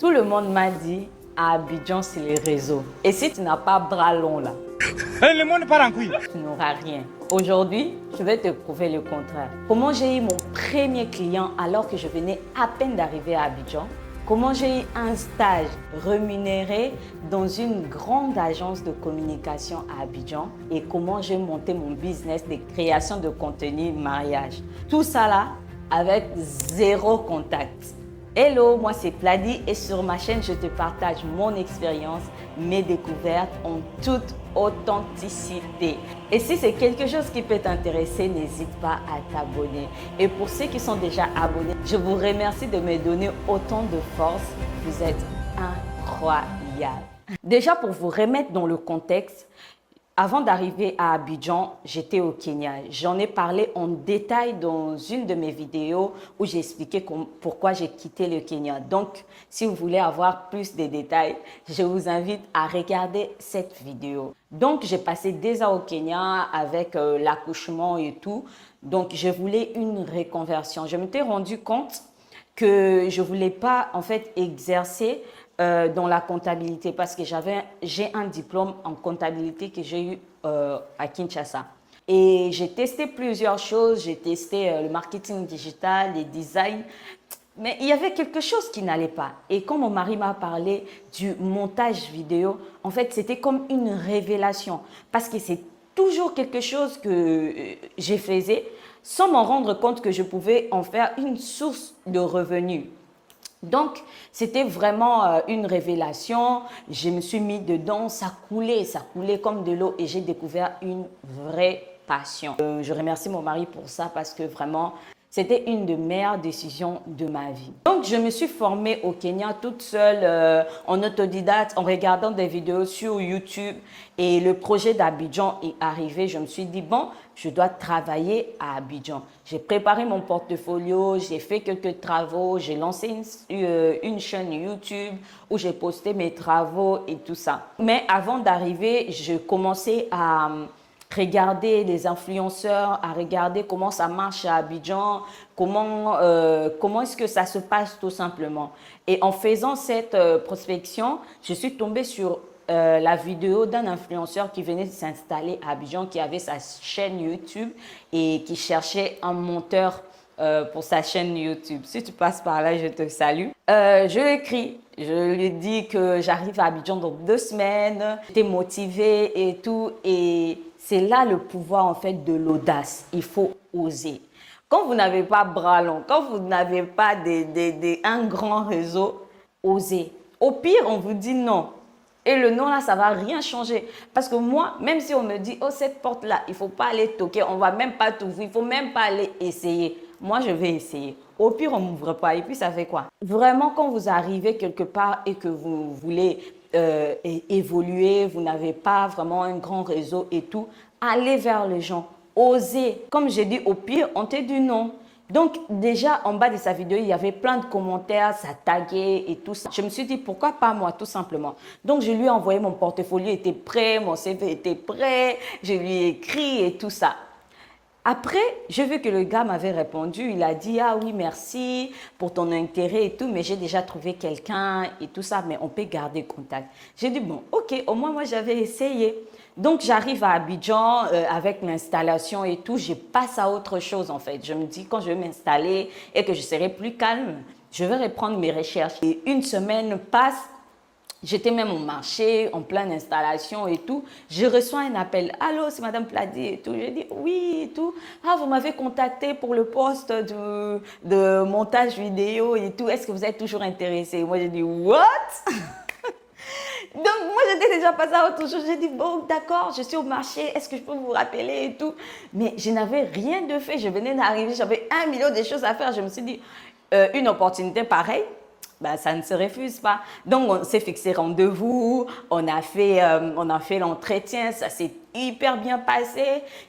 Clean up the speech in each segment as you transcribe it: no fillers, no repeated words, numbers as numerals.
Tout le monde m'a dit, à Abidjan, c'est les réseaux. Et si tu n'as pas bras long là, Le monde part en couille. tu n'auras rien. Aujourd'hui, je vais te prouver le contraire. Comment j'ai eu mon premier client alors que je venais à peine d'arriver à Abidjan. Comment j'ai eu un stage rémunéré dans une grande agence de communication à Abidjan et comment j'ai monté mon business de création de contenu mariage. Tout ça là avec zéro contact. Hello, moi c'est Pladi et sur ma chaîne je te partage mon expérience, mes découvertes en toute authenticité. Et si c'est quelque chose qui peut t'intéresser, n'hésite pas à t'abonner. Et pour ceux qui sont déjà abonnés, je vous remercie de me donner autant de force. Vous êtes incroyables. Déjà pour vous remettre dans le contexte, avant d'arriver à Abidjan, j'étais au Kenya. J'en ai parlé en détail dans une de mes vidéos où j'ai expliqué pourquoi j'ai quitté le Kenya. Donc, si vous voulez avoir plus de détails, je vous invite à regarder cette vidéo. Donc, j'ai passé 2 ans au Kenya avec l'accouchement et tout. Donc, je voulais une reconversion. Je m'étais rendu compte que je ne voulais pas en fait exercer dans la comptabilité parce que j'ai un diplôme en comptabilité que j'ai eu à Kinshasa. Et j'ai testé plusieurs choses, j'ai testé le marketing digital, les designs, mais il y avait quelque chose qui n'allait pas. Et quand mon mari m'a parlé du montage vidéo, en fait, c'était comme une révélation parce que c'est toujours quelque chose que je faisais sans m'en rendre compte que je pouvais en faire une source de revenus. Donc, c'était vraiment une révélation. Je me suis mis dedans, ça coulait comme de l'eau et j'ai découvert une vraie passion. Je remercie mon mari pour ça parce que vraiment, c'était une des meilleures décisions de ma vie. Donc, je me suis formée au Kenya toute seule, en autodidacte, en regardant des vidéos sur YouTube. Et le projet d'Abidjan est arrivé. Je me suis dit, bon, je dois travailler à Abidjan. J'ai préparé mon portfolio, j'ai fait quelques travaux, j'ai lancé une chaîne YouTube où j'ai posté mes travaux et tout ça. Mais avant d'arriver, je commençais à regarder les influenceurs, à regarder comment ça marche à Abidjan, comment est-ce que ça se passe tout simplement. Et en faisant cette prospection, je suis tombée sur la vidéo d'un influenceur qui venait de s'installer à Abidjan, qui avait sa chaîne YouTube et qui cherchait un monteur pour sa chaîne YouTube. Si tu passes par là, je te salue. Je lui écris, je lui dis que j'arrive à Abidjan dans 2 semaines. J'étais motivée et tout. Et c'est là le pouvoir en fait de l'audace. Il faut oser. Quand vous n'avez pas bras long, quand vous n'avez pas un grand réseau, osez. Au pire, on vous dit non. Et le non là, ça ne va rien changer. Parce que moi, même si on me dit, oh cette porte-là, il ne faut pas aller toquer, on ne va même pas t'ouvrir, il ne faut même pas aller essayer. Moi, je vais essayer. Au pire, on ne m'ouvre pas. Et puis, ça fait quoi? Vraiment, quand vous arrivez quelque part et que vous voulez évoluer, vous n'avez pas vraiment un grand réseau et tout, allez vers les gens. Osez. Comme j'ai dit, au pire, on te dit non. Donc déjà en bas de sa vidéo, il y avait plein de commentaires, ça taguait et tout ça. Je me suis dit pourquoi pas moi tout simplement. Donc je lui ai envoyé mon portfolio était prêt, mon CV était prêt, je lui ai écrit et tout ça. Après, j'ai vu que le gars m'avait répondu, il a dit « Ah oui, merci pour ton intérêt et tout, mais j'ai déjà trouvé quelqu'un et tout ça, mais on peut garder contact. » J'ai dit « Bon, ok, au moins moi j'avais essayé. » Donc j'arrive à Abidjan avec l'installation et tout, je passe à autre chose en fait. Je me dis quand je vais m'installer et que je serai plus calme, je vais reprendre mes recherches. Et une semaine passe. J'étais même au marché, en pleine installation et tout. Je reçois un appel. « Allô, c'est Madame Pladi et tout. » Je dis « Oui et tout. Ah, vous m'avez contacté pour le poste de montage vidéo et tout. Est-ce que vous êtes toujours intéressé? » Moi, j'ai dit « What? » Donc, moi, j'étais déjà passée à autre chose. J'ai dit, bon, d'accord, je suis au marché, est-ce que je peux vous rappeler et tout? Mais je n'avais rien de fait. Je venais d'arriver, j'avais 1 million de choses à faire. Je me suis dit, une opportunité pareille, ben, ça ne se refuse pas. Donc, on s'est fixé rendez-vous, on a fait l'entretien, ça s'est hyper bien passé.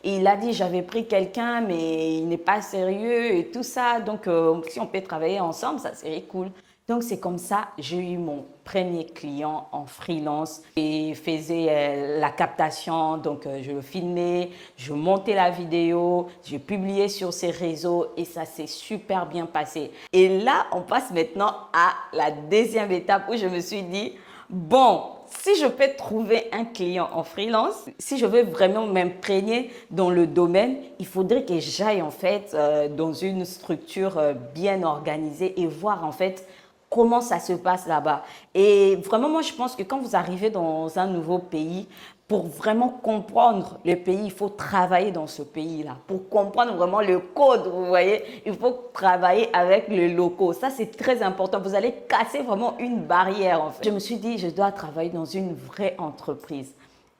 Et il a dit, j'avais pris quelqu'un, mais il n'est pas sérieux et tout ça. Donc, si on peut travailler ensemble, ça serait cool. Donc, c'est comme ça, j'ai eu mon premier client en freelance et faisais la captation. Donc, je le filmais, je montais la vidéo, je publiais sur ces réseaux et ça s'est super bien passé. Et là, on passe maintenant à la deuxième étape où je me suis dit, bon, si je peux trouver un client en freelance, si je veux vraiment m'imprégner dans le domaine, il faudrait que j'aille en fait dans une structure bien organisée et voir en fait comment ça se passe là-bas. Et vraiment, moi, je pense que quand vous arrivez dans un nouveau pays, pour vraiment comprendre le pays, il faut travailler dans ce pays-là. Pour comprendre vraiment le code, vous voyez, il faut travailler avec les locaux. Ça, c'est très important. Vous allez casser vraiment une barrière, en fait. Je me suis dit, je dois travailler dans une vraie entreprise.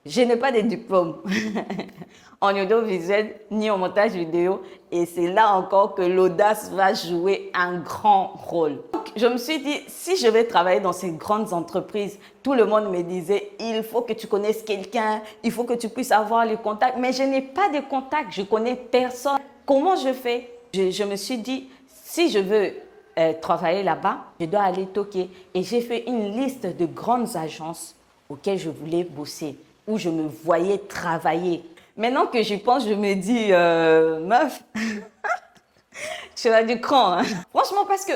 Je n'ai pas de diplôme en audiovisuel ni en montage vidéo et c'est là encore que l'audace va jouer un grand rôle. Donc, je me suis dit, si je vais travailler dans ces grandes entreprises, tout le monde me disait, il faut que tu connaisses quelqu'un, il faut que tu puisses avoir les contacts, mais je n'ai pas de contacts, je connais personne. Comment je fais? Je me suis dit, si je veux travailler là-bas, je dois aller toquer et j'ai fait une liste de grandes agences auxquelles je voulais bosser, où je me voyais travailler. Maintenant que j'y pense, je me dis, meuf, tu as du cran. Hein? Franchement, parce que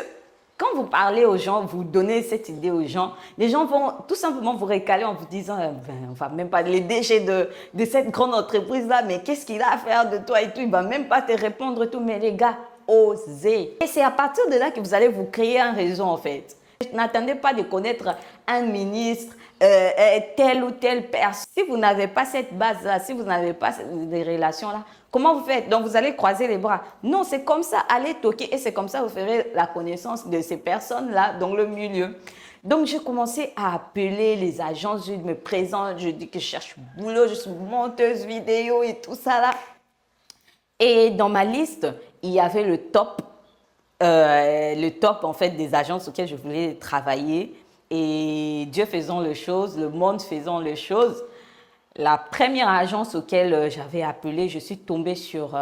quand vous parlez aux gens, vous donnez cette idée aux gens, les gens vont tout simplement vous récaler en vous disant, on ne va même pas les déchets de cette grande entreprise-là, mais qu'est-ce qu'il a à faire de toi et tout, il ne va même pas te répondre et tout, mais les gars, osez. Et c'est à partir de là que vous allez vous créer un réseau en fait. N'attendez pas de connaître un ministre, telle ou telle personne. Si vous n'avez pas cette base-là, si vous n'avez pas des relations-là, comment vous faites? Donc, vous allez croiser les bras. Non, c'est comme ça, allez toquer et c'est comme ça que vous ferez la connaissance de ces personnes-là dans le milieu. Donc, j'ai commencé à appeler les agences, je me présente, je dis que je cherche boulot, je suis monteuse vidéo et tout ça là. Et dans ma liste, il y avait le top en fait des agences auxquelles je voulais travailler et Dieu faisant les choses, le monde faisant les choses. La première agence auquel j'avais appelé, je suis tombée sur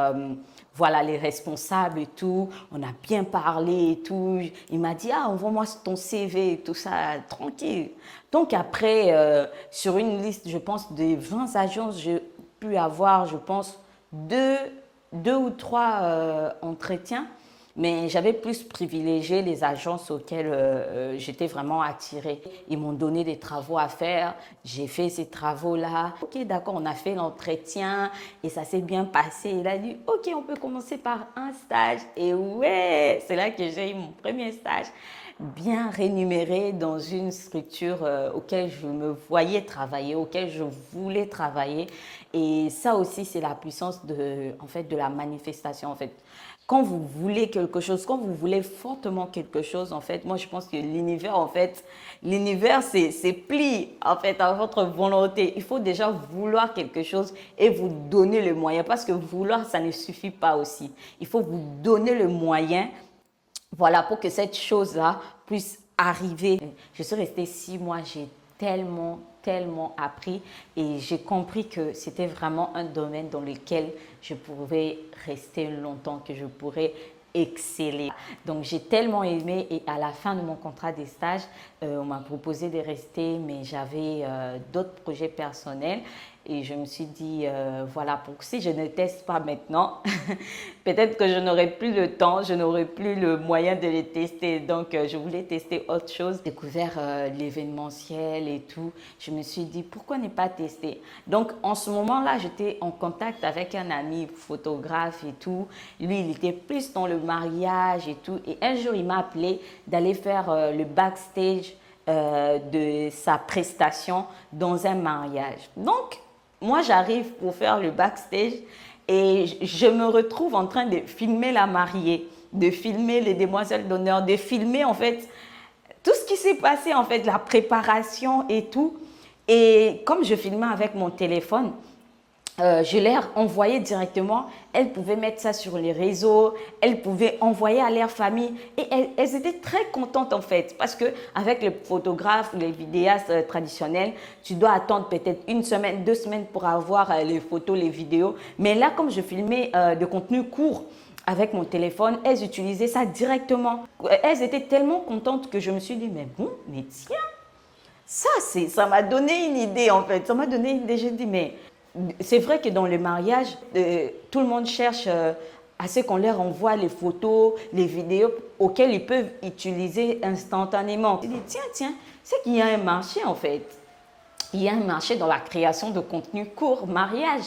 voilà, les responsables et tout. On a bien parlé et tout. Il m'a dit, ah, envoie-moi ton CV et tout ça, tranquille. Donc après, sur une liste, je pense, de 20 agences, j'ai pu avoir, je pense, deux ou trois entretiens. Mais j'avais plus privilégié les agences auxquelles j'étais vraiment attirée. Ils m'ont donné des travaux à faire. J'ai fait ces travaux-là. Ok, d'accord, on a fait l'entretien et ça s'est bien passé. Il a dit, ok, on peut commencer par un stage. Et ouais, c'est là que j'ai eu mon premier stage. Bien rémunéré dans une structure auquel je me voyais travailler, auquel je voulais travailler. Et ça aussi, c'est la puissance en fait, de la manifestation. En fait. Quand vous voulez quelque chose, quand vous voulez fortement quelque chose, en fait, moi, je pense que l'univers, en fait, l'univers, c'est plie, en fait, à votre volonté. Il faut déjà vouloir quelque chose et vous donner le moyen. Parce que vouloir, ça ne suffit pas aussi. Il faut vous donner le moyen, voilà, pour que cette chose-là puisse arriver. Je suis restée 6 mois, j'ai tellement appris et j'ai compris que c'était vraiment un domaine dans lequel je pouvais rester longtemps, que je pourrais exceller. Donc j'ai tellement aimé et à la fin de mon contrat de stage, on m'a proposé de rester mais j'avais d'autres projets personnels et je me suis dit voilà, si je ne teste pas maintenant, peut-être que je n'aurai plus le temps, je n'aurai plus le moyen de les tester. Donc je voulais tester autre chose, découvert l'événementiel et tout. Je me suis dit pourquoi ne pas tester. Donc en ce moment-là, j'étais en contact avec un ami photographe et tout. Lui, il était plus dans le mariage et tout. Et un jour, il m'a appelé d'aller faire le backstage de sa prestation dans un mariage. Donc, moi, j'arrive pour faire le backstage et je me retrouve en train de filmer la mariée, de filmer les demoiselles d'honneur, de filmer en fait tout ce qui s'est passé, en fait, la préparation et tout. Et comme je filmais avec mon téléphone, je leur envoyais directement. Elles pouvaient mettre ça sur les réseaux, elles pouvaient envoyer à leur famille et elles étaient très contentes en fait parce qu'avec les photographes, les vidéastes traditionnels, tu dois attendre peut-être 1 semaine, 2 semaines pour avoir les photos, les vidéos. Mais là, comme je filmais de contenu court, avec mon téléphone, elles utilisaient ça directement. Elles étaient tellement contentes que je me suis dit, mais bon, mais tiens, ça m'a donné une idée en fait. Ça m'a donné une idée. J'ai dit, mais c'est vrai que dans le mariage, tout le monde cherche à ce qu'on leur envoie les photos, les vidéos auxquelles ils peuvent utiliser instantanément. J'ai dit, tiens, c'est qu'il y a un marché en fait. Il y a un marché dans la création de contenu court, mariage.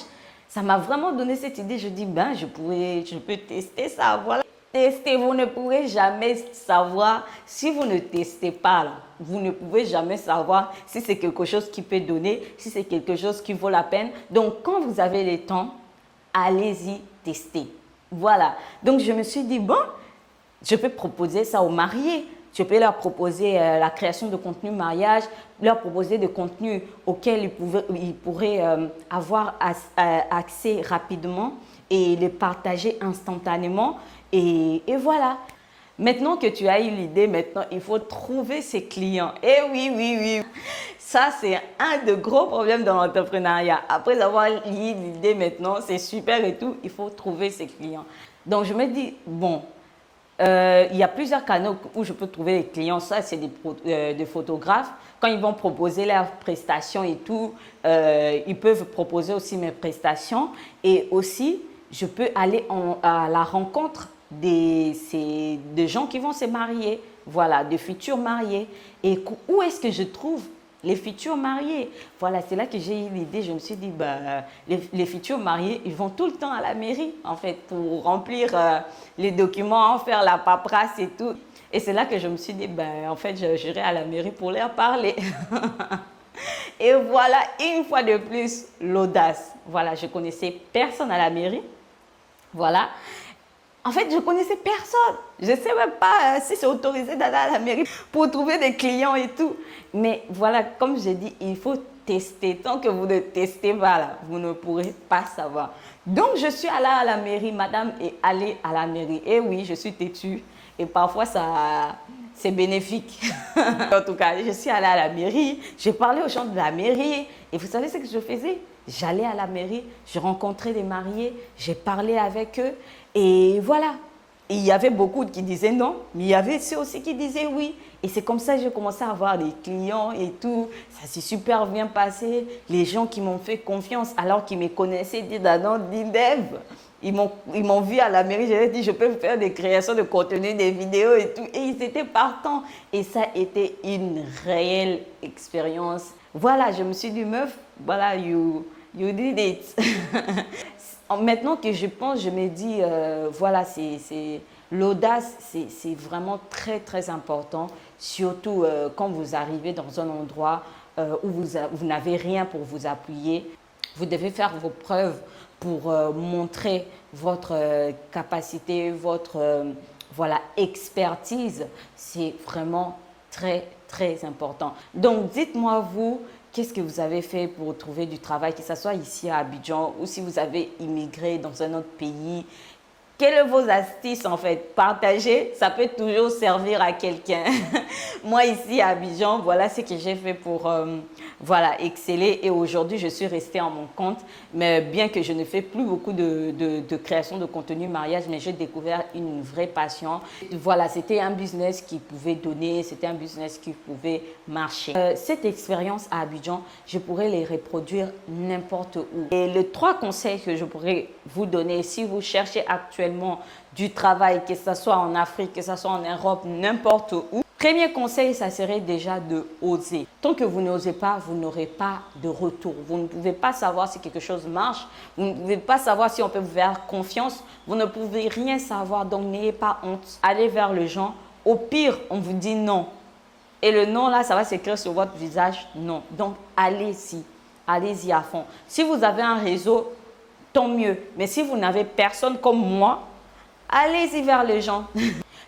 Ça m'a vraiment donné cette idée. Je dis, ben, je peux tester ça. Voilà. Tester, vous ne pourrez jamais savoir. Si vous ne testez pas, là, vous ne pouvez jamais savoir si c'est quelque chose qui peut donner, si c'est quelque chose qui vaut la peine. Donc, quand vous avez le temps, allez-y tester. Voilà. Donc, je me suis dit, bon, je peux proposer ça aux mariés. Je peux leur proposer la création de contenu mariage, leur proposer des contenus auxquels ils pourraient avoir accès rapidement et les partager instantanément. Et voilà. Maintenant que tu as eu l'idée, maintenant, il faut trouver ses clients. Et oui. Ça, c'est un des gros problèmes dans l'entrepreneuriat. Après avoir eu l'idée maintenant, c'est super et tout, il faut trouver ses clients. Donc, je me dis, bon, il y a plusieurs canaux où je peux trouver les clients. Ça, c'est des photographes. Quand ils vont proposer leurs prestations et tout, ils peuvent proposer aussi mes prestations. Et aussi, je peux aller à la rencontre des gens qui vont se marier. Voilà, de futurs mariés. Et où est-ce que je trouve les futurs mariés? Voilà, c'est là que j'ai eu l'idée. Je me suis dit, les futurs mariés, ils vont tout le temps à la mairie, en fait, pour remplir les documents, faire la paperasse et tout. Et c'est là que je me suis dit, en fait, j'irai à la mairie pour leur parler. Et voilà, une fois de plus, l'audace. Voilà, je connaissais personne à la mairie. Voilà. En fait, je ne connaissais personne. Je ne sais même pas si c'est autorisé d'aller à la mairie pour trouver des clients et tout. Mais voilà, comme j'ai dit, il faut tester. Tant que vous ne testez pas, là, vous ne pourrez pas savoir. Donc, je suis allée à la mairie. Madame est allée à la mairie. Et oui, je suis têtue. Et parfois, c'est bénéfique. En tout cas, je suis allée à la mairie. J'ai parlé aux gens de la mairie. Et vous savez ce que je faisais? J'allais à la mairie, je rencontrais des mariés, j'ai parlé avec eux. Et voilà. Et il y avait beaucoup qui disaient non, mais il y avait ceux aussi qui disaient oui. Et c'est comme ça que j'ai commencé à avoir des clients et tout. Ça s'est super bien passé. Les gens qui m'ont fait confiance alors qu'ils me connaissaient, disent non, Dev. Ils m'ont vu à la mairie, je leur ai dit, je peux faire des créations de contenu, des vidéos et tout. Et ils étaient partants. Et ça a été une réelle expérience. Voilà, je me suis dit, meuf, voilà, you did it. Maintenant que je pense, je me dis, voilà, l'audace, c'est vraiment très, très important. Surtout quand vous arrivez dans un endroit où vous n'avez rien pour vous appuyer. Vous devez faire vos preuves pour montrer votre capacité, votre voilà, expertise. C'est vraiment très, très important. Donc, dites-moi vous, qu'est-ce que vous avez fait pour trouver du travail, que ce soit ici à Abidjan ou si vous avez immigré dans un autre pays. Quelles sont vos astuces en fait? Partagez, ça peut toujours servir à quelqu'un. Moi ici à Abidjan, voilà ce que j'ai fait pour voilà, exceller. Et aujourd'hui, je suis restée en mon compte. Mais bien que je ne fais plus beaucoup de création de contenu mariage, mais j'ai découvert une vraie passion. Voilà, c'était un business qui pouvait donner, c'était un business qui pouvait marcher. Cette expérience à Abidjan, je pourrais les reproduire n'importe où. Et les 3 conseils que je pourrais vous donner si vous cherchez actuellement du travail, que ce soit en Afrique, que ce soit en Europe, n'importe où. Premier conseil, ça serait déjà de oser. Tant que vous n'osez pas, vous n'aurez pas de retour. Vous ne pouvez pas savoir si quelque chose marche. Vous ne pouvez pas savoir si on peut vous faire confiance. Vous ne pouvez rien savoir, donc n'ayez pas honte. Allez vers les gens. Au pire, on vous dit non. Et le non, là, ça va s'écrire sur votre visage, non. Donc, allez-y. Allez-y à fond. Si vous avez un réseau, tant mieux. Mais si vous n'avez personne comme moi, allez-y vers les gens.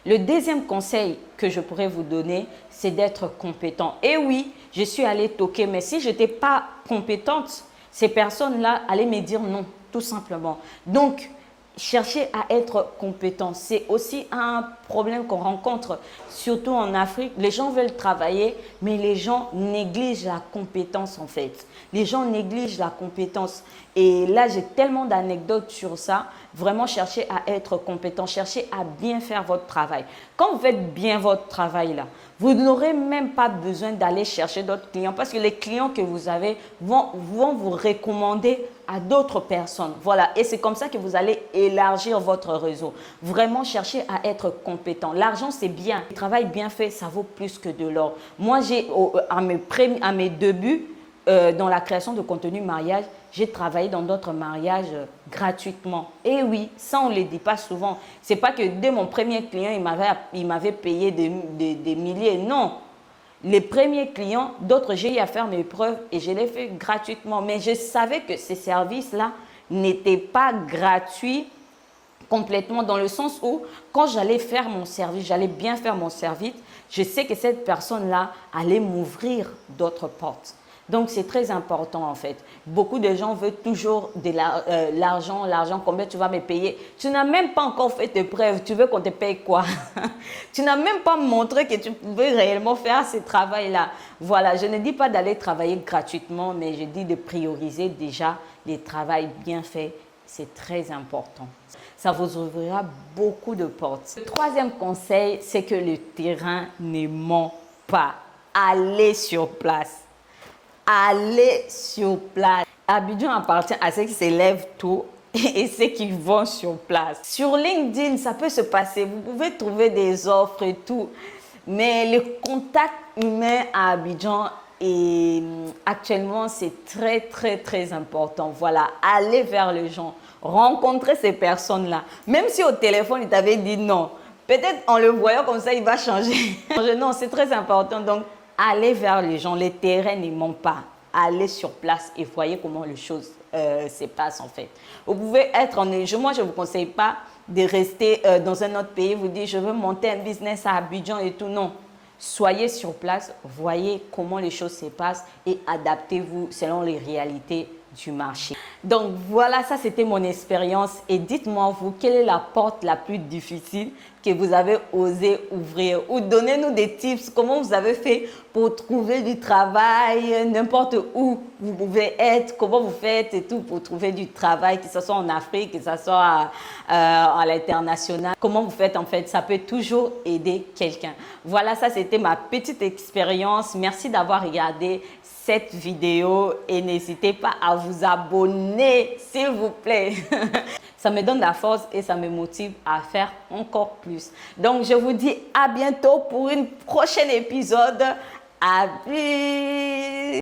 Le deuxième conseil que je pourrais vous donner, c'est d'être compétent. Et oui, je suis allée toquer, mais si je n'étais pas compétente, ces personnes-là allaient me dire non, tout simplement. Donc, cherchez à être compétent. C'est aussi un problème qu'on rencontre, surtout en Afrique. Les gens veulent travailler, mais les gens négligent la compétence en fait. Les gens négligent la compétence. Et là, j'ai tellement d'anecdotes sur ça. Vraiment, cherchez à être compétent, cherchez à bien faire votre travail. Quand vous faites bien votre travail là, vous n'aurez même pas besoin d'aller chercher d'autres clients parce que les clients que vous avez vont vous recommander à d'autres personnes. Voilà, et c'est comme ça que vous allez élargir votre réseau. Vraiment, cherchez à être compétent. L'argent, c'est bien. Le travail bien fait, ça vaut plus que de l'or. Moi, à mes débuts, dans la création de contenu mariage, j'ai travaillé dans d'autres mariages gratuitement. Et oui, ça on ne le dit pas souvent. Ce n'est pas que dès mon premier client, il m'avait payé des milliers. Non. Les premiers clients, d'autres, j'ai eu à faire mes preuves et je l'ai fait gratuitement. Mais je savais que ces services-là n'étaient pas gratuits complètement dans le sens où quand j'allais faire mon service, j'allais bien faire mon service, je sais que cette personne-là allait m'ouvrir d'autres portes. Donc, c'est très important en fait. Beaucoup de gens veulent toujours de l'argent, combien tu vas me payer. Tu n'as même pas encore fait tes preuves, tu veux qu'on te paye quoi? Tu n'as même pas montré que tu pouvais réellement faire ce travail-là. Voilà, je ne dis pas d'aller travailler gratuitement, mais je dis de prioriser déjà les travails bien faits. C'est très important. Ça vous ouvrira beaucoup de portes. Le troisième conseil, c'est que le terrain ne ment pas. Allez sur place. Allez sur place. Abidjan appartient à ceux qui se lèvent tôt et ceux qui vont sur place. Sur LinkedIn, ça peut se passer. Vous pouvez trouver des offres et tout. Mais le contact humain à Abidjan, et actuellement, c'est très, très, très important. Voilà, allez vers les gens. Rencontrer ces personnes-là. Même si au téléphone, il t'avait dit non. Peut-être en le voyant comme ça, il va changer. Non, c'est très important. Donc, allez vers les gens, les terrains ne mentent pas. Allez sur place et voyez comment les choses se passent en fait. Vous pouvez être moi je ne vous conseille pas de rester dans un autre pays, vous dire je veux monter un business à Abidjan et tout. Non, soyez sur place, voyez comment les choses se passent et adaptez-vous selon les réalités du marché. Donc voilà, ça c'était mon expérience et dites-moi vous, quelle est la porte la plus difficile que vous avez osé ouvrir ou donnez-nous des tips, comment vous avez fait pour trouver du travail n'importe où vous pouvez être, comment vous faites et tout pour trouver du travail, que ce soit en Afrique, que ce soit à l'international, comment vous faites en fait, ça peut toujours aider quelqu'un. Voilà, ça c'était ma petite expérience, merci d'avoir regardé cette vidéo et n'hésitez pas à vous abonner s'il vous plaît. Ça me donne la force et ça me motive à faire encore plus. Donc je vous dis à bientôt pour un prochain épisode. À plus.